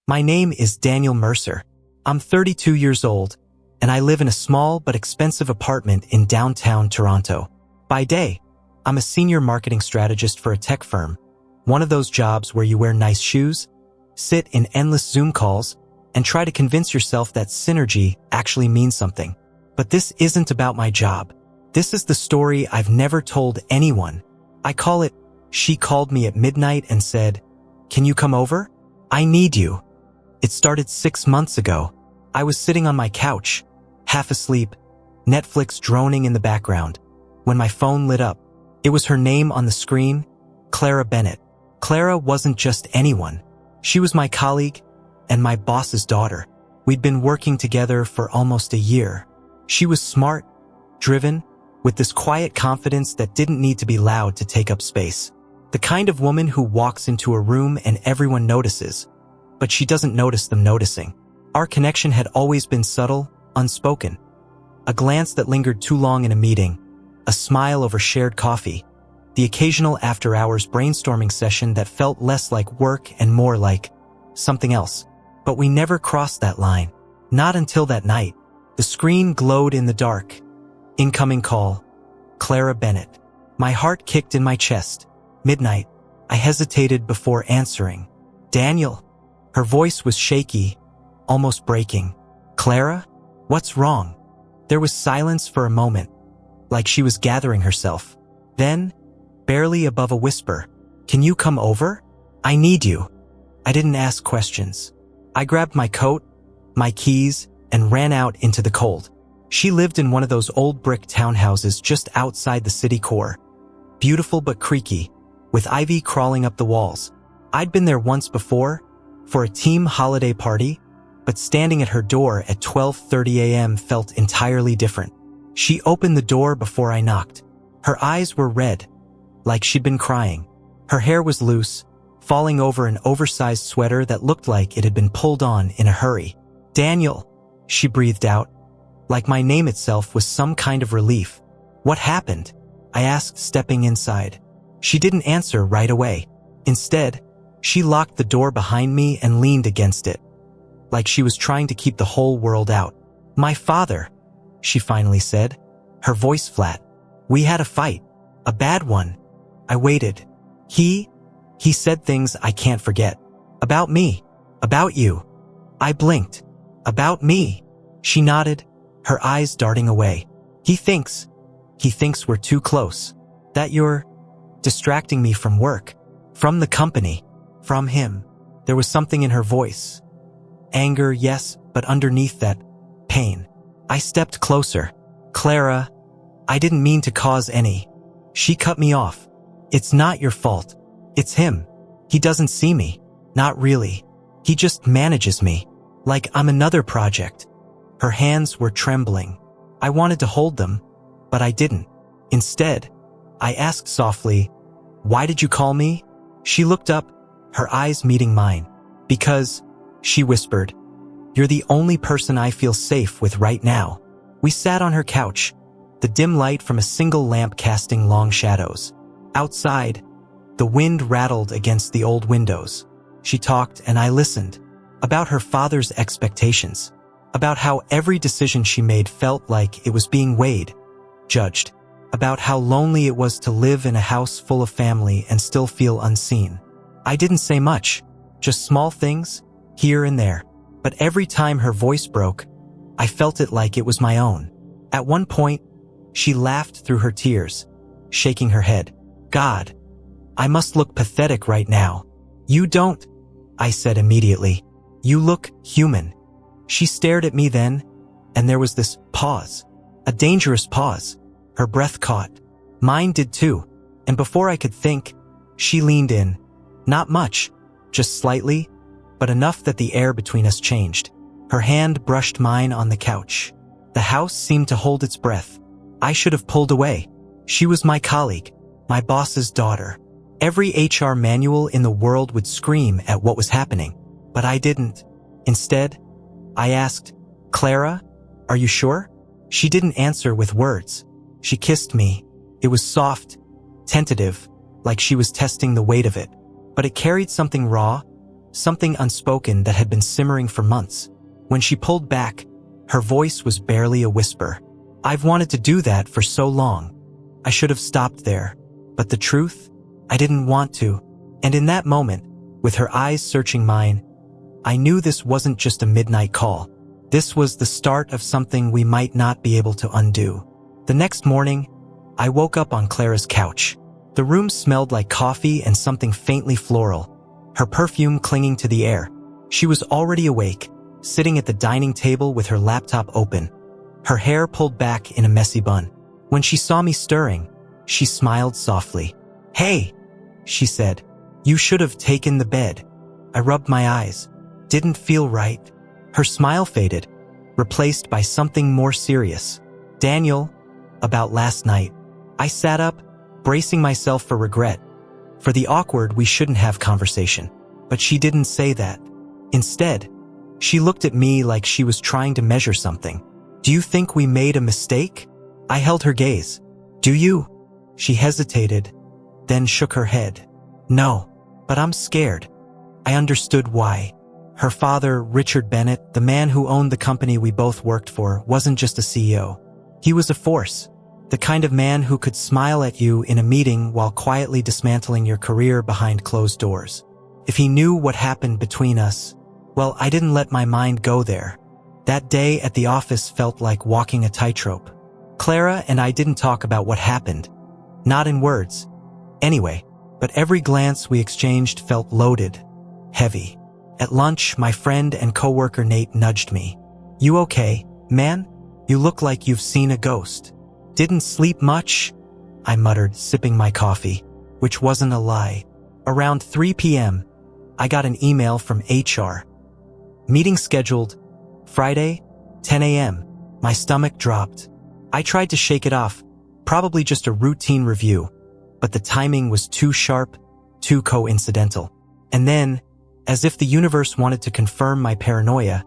My name is Daniel Mercer. I'm 32 years old, and I live in a small but expensive apartment in downtown Toronto. By day, I'm a senior marketing strategist for a tech firm, one of those jobs where you wear nice shoes, sit in endless Zoom calls, and try to convince yourself that synergy actually means something. But this isn't about my job. This is the story I've never told anyone. I call it, "She called me at midnight and said, 'Can you come over? I need you.'" It started 6 months ago. I was sitting on my couch, half asleep, Netflix droning in the background, when my phone lit up. It was her name on the screen, Clara Bennett. Clara wasn't just anyone. She was my colleague and my boss's daughter. We'd been working together for almost a year. She was smart, driven, with this quiet confidence that didn't need to be loud to take up space. The kind of woman who walks into a room and everyone notices, but she doesn't notice them noticing. Our connection had always been subtle, unspoken. A glance that lingered too long in a meeting, a smile over shared coffee, the occasional after-hours brainstorming session that felt less like work and more like something else. But we never crossed that line. Not until that night. The screen glowed in the dark. Incoming call. Clara Bennett. My heart kicked in my chest. Midnight. I hesitated before answering. "Daniel." Her voice was shaky, almost breaking. "Clara? What's wrong?" There was silence for a moment, like she was gathering herself. Then, barely above a whisper, "Can you come over? I need you." I didn't ask questions. I grabbed my coat, my keys, and ran out into the cold. She lived in one of those old brick townhouses just outside the city core. Beautiful but creaky, with ivy crawling up the walls. I'd been there once before, for a team holiday party, but standing at her door at 12:30 a.m. felt entirely different. She opened the door before I knocked. Her eyes were red, like she'd been crying. Her hair was loose, falling over an oversized sweater that looked like it had been pulled on in a hurry. "Daniel," she breathed out, like my name itself was some kind of relief. "What happened?" I asked, stepping inside. She didn't answer right away. Instead, she locked the door behind me and leaned against it, like she was trying to keep the whole world out. "My father," she finally said, her voice flat. "We had a fight. A bad one." I waited. He said things I can't forget. "About me. About you." I blinked. "About me?" She nodded, her eyes darting away. He thinks we're too close. That you're distracting me from work, from the company, from him." There was something in her voice. Anger, yes, but underneath that, pain. I stepped closer. "Clara, I didn't mean to cause any." She cut me off. "It's not your fault. It's him. He doesn't see me. Not really. He just manages me. Like I'm another project." Her hands were trembling. I wanted to hold them, but I didn't. Instead, I asked softly, "Why did you call me?" She looked up, her eyes meeting mine. "Because," she whispered, "you're the only person I feel safe with right now." We sat on her couch, the dim light from a single lamp casting long shadows. Outside, the wind rattled against the old windows. She talked and I listened. About her father's expectations. About how every decision she made felt like it was being weighed, judged. About how lonely it was to live in a house full of family and still feel unseen. I didn't say much, just small things, here and there. But every time her voice broke, I felt it like it was my own. At one point, she laughed through her tears, shaking her head. "God, I must look pathetic right now." "You don't," I said immediately. "You look human." She stared at me then, and there was this pause. A dangerous pause. Her breath caught. Mine did too, and before I could think, she leaned in. Not much, just slightly, but enough that the air between us changed. Her hand brushed mine on the couch. The house seemed to hold its breath. I should have pulled away. She was my colleague, my boss's daughter. Every HR manual in the world would scream at what was happening, but I didn't. Instead, I asked, "Clara, are you sure?" She didn't answer with words. She kissed me. It was soft, tentative, like she was testing the weight of it. But it carried something raw, something unspoken that had been simmering for months. When she pulled back, her voice was barely a whisper. "I've wanted to do that for so long. I should have stopped there. But the truth? I didn't want to." And in that moment, with her eyes searching mine, I knew this wasn't just a midnight call. This was the start of something we might not be able to undo. The next morning, I woke up on Clara's couch. The room smelled like coffee and something faintly floral, her perfume clinging to the air. She was already awake, sitting at the dining table with her laptop open, her hair pulled back in a messy bun. When she saw me stirring, she smiled softly. "Hey," she said. "You should have taken the bed." I rubbed my eyes. Didn't feel right. Her smile faded, replaced by something more serious. "Daniel, about last night." I sat up, bracing myself for regret, for the awkward we shouldn't have conversation. But she didn't say that. Instead, she looked at me like she was trying to measure something. "Do you think we made a mistake?" I held her gaze. "Do you?" She hesitated, then shook her head. "No, but I'm scared." I understood why. Her father, Richard Bennett, the man who owned the company we both worked for, wasn't just a CEO. He was a force. The kind of man who could smile at you in a meeting while quietly dismantling your career behind closed doors. If he knew what happened between us, well, I didn't let my mind go there. That day at the office felt like walking a tightrope. Clara and I didn't talk about what happened. Not in words. Anyway, but every glance we exchanged felt loaded, heavy. At lunch, my friend and coworker Nate nudged me. "You okay, man? You look like you've seen a ghost." "Didn't sleep much," I muttered, sipping my coffee, which wasn't a lie. Around 3 p.m., I got an email from HR. "Meeting scheduled. Friday, 10 a.m. My stomach dropped. I tried to shake it off, probably just a routine review, but the timing was too sharp, too coincidental. And then, as if the universe wanted to confirm my paranoia,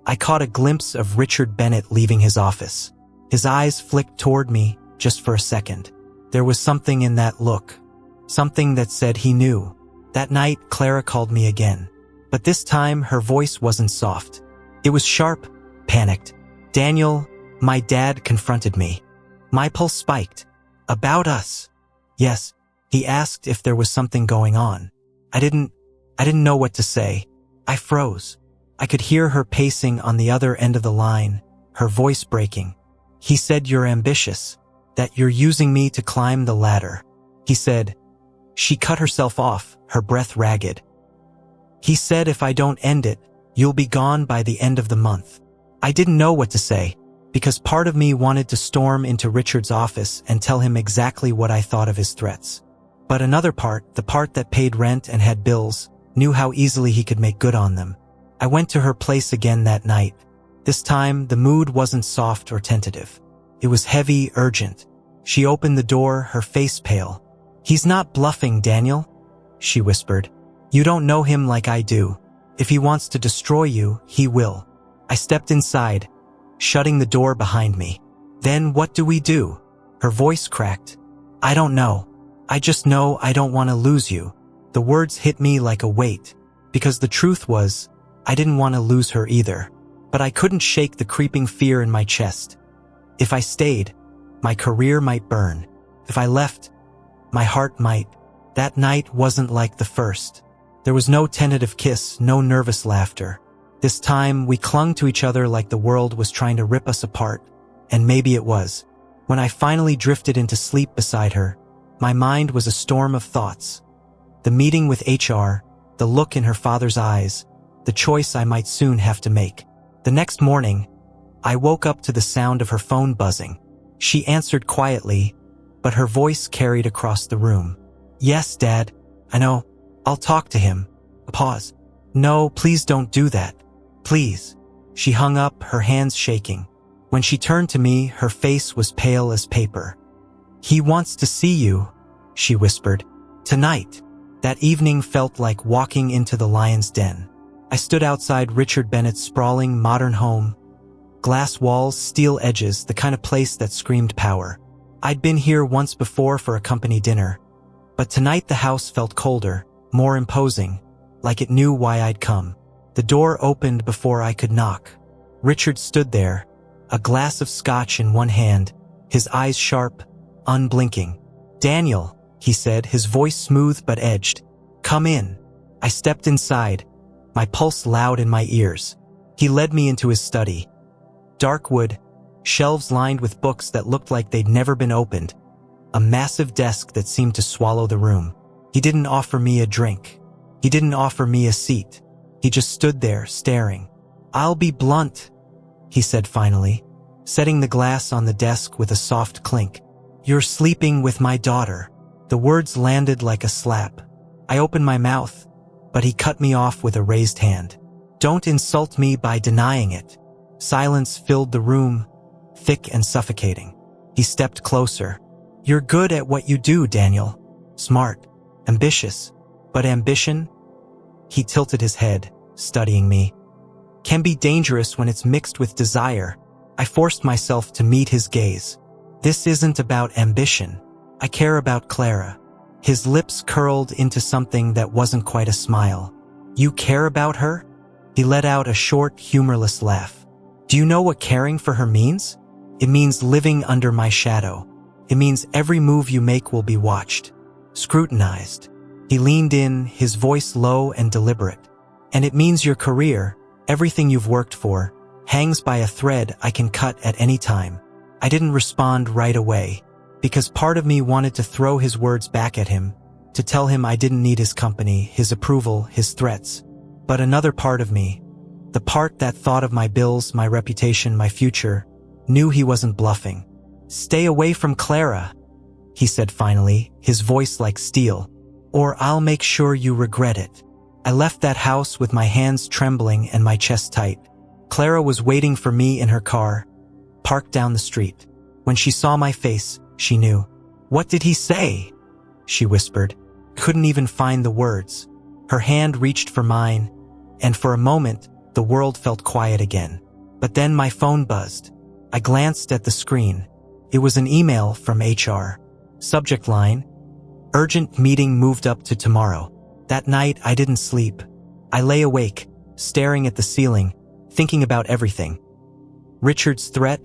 I caught a glimpse of Richard Bennett leaving his office. His eyes flicked toward me just for a second. There was something in that look, something that said he knew. That night, Clara called me again. But this time, her voice wasn't soft. It was sharp, panicked. "Daniel, my dad confronted me." My pulse spiked. "About us?" "Yes." He asked if there was something going on. I didn't know what to say. I froze. I could hear her pacing on the other end of the line, her voice breaking. "He said you're ambitious, that you're using me to climb the ladder." He said. She cut herself off, her breath ragged. "He said if I don't end it, you'll be gone by the end of the month." I didn't know what to say, because part of me wanted to storm into Richard's office and tell him exactly what I thought of his threats. But another part, the part that paid rent and had bills, knew how easily he could make good on them. I went to her place again that night. This time, the mood wasn't soft or tentative. It was heavy, urgent. She opened the door, her face pale. "He's not bluffing, Daniel," she whispered. "You don't know him like I do. If he wants to destroy you, he will." I stepped inside, shutting the door behind me. "Then what do we do?" Her voice cracked. "I don't know. I just know I don't want to lose you." The words hit me like a weight, because the truth was, I didn't want to lose her either. But I couldn't shake the creeping fear in my chest. If I stayed, my career might burn. If I left, my heart might. That night wasn't like the first. There was no tentative kiss, no nervous laughter. This time, we clung to each other like the world was trying to rip us apart, and maybe it was. When I finally drifted into sleep beside her, my mind was a storm of thoughts. The meeting with HR, the look in her father's eyes, the choice I might soon have to make. The next morning, I woke up to the sound of her phone buzzing. She answered quietly, but her voice carried across the room. "Yes, Dad. I know. I'll talk to him." A pause. "No, please don't do that. Please." She hung up, her hands shaking. When she turned to me, her face was pale as paper. "He wants to see you," she whispered. "Tonight." That evening felt like walking into the lion's den. I stood outside Richard Bennett's sprawling, modern home. Glass walls, steel edges, the kind of place that screamed power. I'd been here once before for a company dinner, but tonight the house felt colder, more imposing. like it knew why I'd come. The door opened before I could knock. Richard stood there, a glass of scotch in one hand, his eyes sharp, unblinking. "Daniel," he said, his voice smooth but edged. "Come in." I stepped inside, my pulse loud in my ears. He led me into his study. Dark wood, shelves lined with books that looked like they'd never been opened, a massive desk that seemed to swallow the room. He didn't offer me a drink. He didn't offer me a seat. He just stood there, staring. "I'll be blunt," he said finally, setting the glass on the desk with a soft clink. "You're sleeping with my daughter." The words landed like a slap. I opened my mouth, but he cut me off with a raised hand. "Don't insult me by denying it." Silence filled the room, thick and suffocating. He stepped closer. "You're good at what you do, Daniel. Smart, ambitious. But ambition," he tilted his head, studying me, "can be dangerous when it's mixed with desire." I forced myself to meet his gaze. "This isn't about ambition. I care about Clara." His lips curled into something that wasn't quite a smile. "You care about her?" He let out a short, humorless laugh. "Do you know what caring for her means? It means living under my shadow. It means every move you make will be watched, scrutinized." He leaned in, his voice low and deliberate. "And it means your career, everything you've worked for, hangs by a thread I can cut at any time." I didn't respond right away, because part of me wanted to throw his words back at him, to tell him I didn't need his company, his approval, his threats. But another part of me, the part that thought of my bills, my reputation, my future, knew he wasn't bluffing. "Stay away from Clara," he said finally, his voice like steel, "or I'll make sure you regret it." I left that house with my hands trembling and my chest tight. Clara was waiting for me in her car, parked down the street. When she saw my face, she knew. "What did he say?" she whispered. Couldn't even find the words. Her hand reached for mine, and for a moment, the world felt quiet again. But then my phone buzzed. I glanced at the screen. It was an email from HR. Subject line: "Urgent meeting moved up to tomorrow." That night, I didn't sleep. I lay awake, staring at the ceiling, thinking about everything. Richard's threat,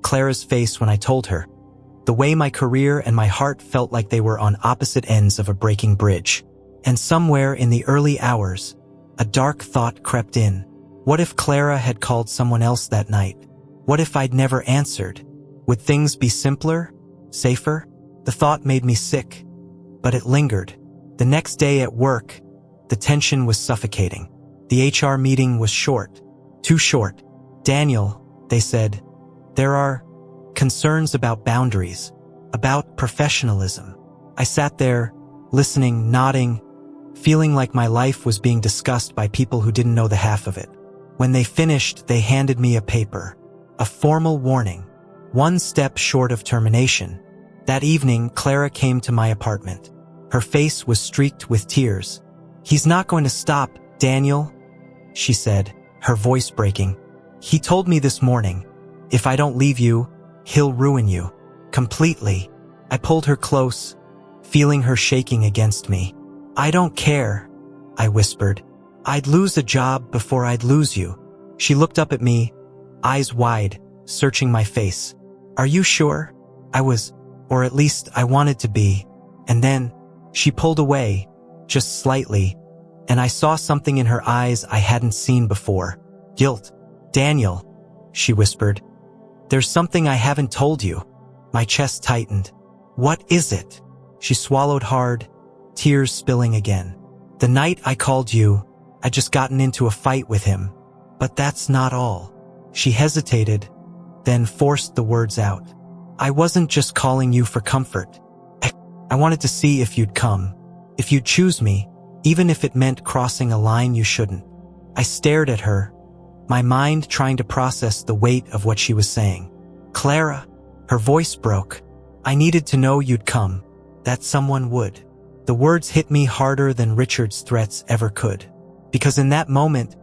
Clara's face when I told her, the way my career and my heart felt like they were on opposite ends of a breaking bridge. And somewhere in the early hours, a dark thought crept in. What if Clara had called someone else that night? What if I'd never answered? Would things be simpler? Safer? The thought made me sick, but it lingered. The next day at work, the tension was suffocating. The HR meeting was short. Too short. "Daniel," they said, "there are concerns about boundaries, about professionalism." I sat there, listening, nodding, feeling like my life was being discussed by people who didn't know the half of it. When they finished, they handed me a paper, a formal warning, one step short of termination. That evening, Clara came to my apartment. Her face was streaked with tears. "He's not going to stop, Daniel," she said, her voice breaking. "He told me this morning, if I don't leave you, he'll ruin you. Completely." I pulled her close, feeling her shaking against me. "I don't care," I whispered. "I'd lose a job before I'd lose you." She looked up at me, eyes wide, searching my face. "Are you sure?" I was, or at least I wanted to be. And then, she pulled away, just slightly, and I saw something in her eyes I hadn't seen before. Guilt. "Daniel," she whispered, "there's something I haven't told you." My chest tightened. "What is it?" She swallowed hard, tears spilling again. "The night I called you, I'd just gotten into a fight with him. But that's not all." She hesitated, then forced the words out. "I wasn't just calling you for comfort. I wanted to see if you'd come, if you'd choose me, even if it meant crossing a line you shouldn't." I stared at her, my mind trying to process the weight of what she was saying. "Clara," her voice broke, "I needed to know you'd come, that someone would." The words hit me harder than Richard's threats ever could. Because in that moment,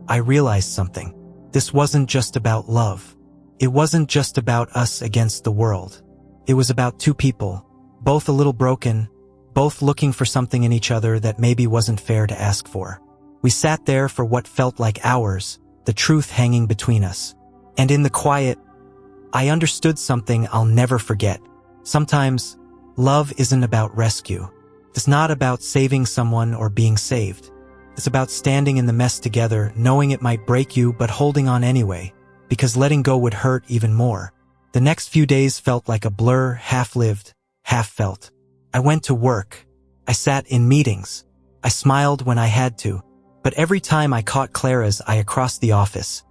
I realized something. This wasn't just about love. It wasn't just about us against the world. It was about two people, both a little broken, both looking for something in each other that maybe wasn't fair to ask for. We sat there for what felt like hours, the truth hanging between us. And in the quiet, I understood something I'll never forget. Sometimes, love isn't about rescue. It's not about saving someone or being saved. It's about standing in the mess together, knowing it might break you but holding on anyway, because letting go would hurt even more. The next few days felt like a blur, half-lived, half-felt. I went to work. I sat in meetings. I smiled when I had to. But every time I caught Clara's eye across the office,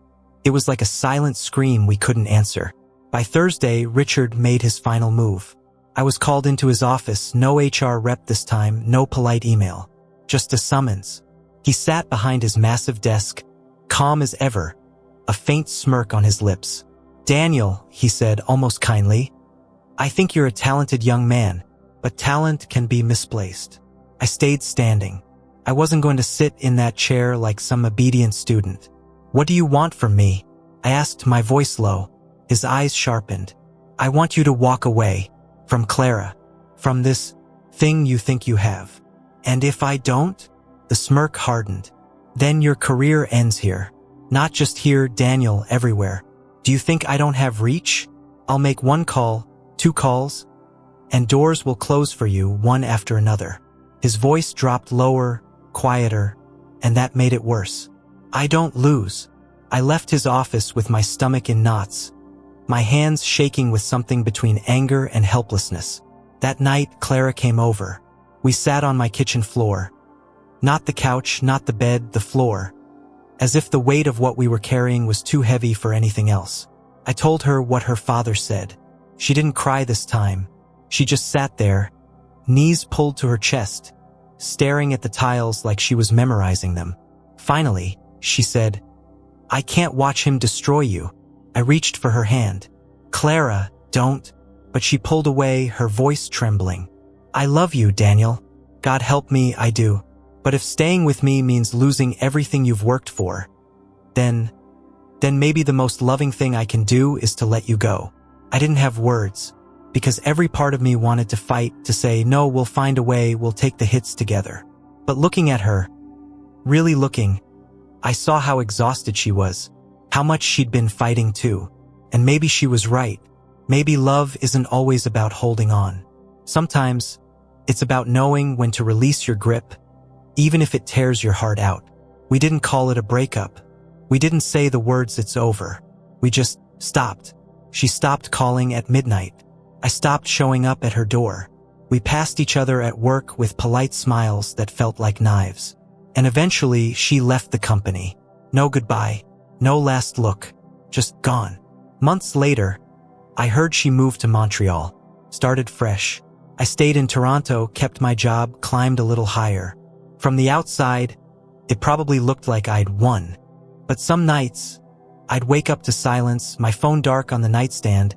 it was like a silent scream we couldn't answer. By Thursday, Richard made his final move. I was called into his office, no HR rep this time, no polite email. Just a summons. He sat behind his massive desk, calm as ever, a faint smirk on his lips. "Daniel," he said almost kindly, "I think you're a talented young man, but talent can be misplaced." I stayed standing. I wasn't going to sit in that chair like some obedient student. "What do you want from me?" I asked, my voice low. His eyes sharpened. "I want you to walk away. From Clara. From this thing you think you have. And if I don't?" The smirk hardened. "Then your career ends here. Not just here, Daniel, everywhere. Do you think I don't have reach? I'll make one call, 2 calls, and doors will close for you one after another." His voice dropped lower, quieter, and that made it worse. "I don't lose." I left his office with my stomach in knots, my hands shaking with something between anger and helplessness. That night, Clara came over. We sat on my kitchen floor. Not the couch, not the bed, the floor. As if the weight of what we were carrying was too heavy for anything else. I told her what her father said. She didn't cry this time. She just sat there, knees pulled to her chest, staring at the tiles like she was memorizing them. Finally, she said, "I can't watch him destroy you." I reached for her hand. "Clara, don't." But she pulled away, her voice trembling. "I love you, Daniel. God help me, I do. But if staying with me means losing everything you've worked for, then maybe the most loving thing I can do is to let you go." I didn't have words, because every part of me wanted to fight, to say, "No, we'll find a way, we'll take the hits together." But looking at her, really looking, I saw how exhausted she was, how much she'd been fighting too. And maybe she was right. Maybe love isn't always about holding on. Sometimes, it's about knowing when to release your grip, even if it tears your heart out. We didn't call it a breakup. We didn't say the words "it's over." We just stopped. She stopped calling at midnight. I stopped showing up at her door. We passed each other at work with polite smiles that felt like knives. And eventually, she left the company. No goodbye, no last look, just gone. Months later, I heard she moved to Montreal, started fresh. I stayed in Toronto, kept my job, climbed a little higher. From the outside, it probably looked like I'd won. But some nights, I'd wake up to silence, my phone dark on the nightstand,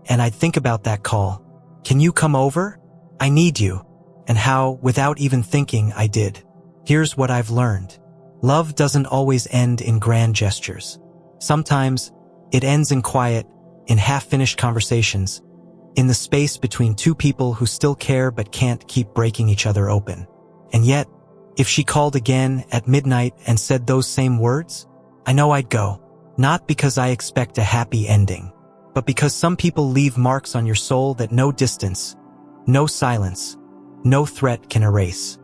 and I'd think about that call. "Can you come over? I need you." And how, without even thinking, I did. Here's what I've learned. Love doesn't always end in grand gestures. Sometimes, it ends in quiet, in half-finished conversations, in the space between two people who still care but can't keep breaking each other open. And yet, if she called again at midnight and said those same words, I know I'd go. Not because I expect a happy ending, but because some people leave marks on your soul that no distance, no silence, no threat can erase.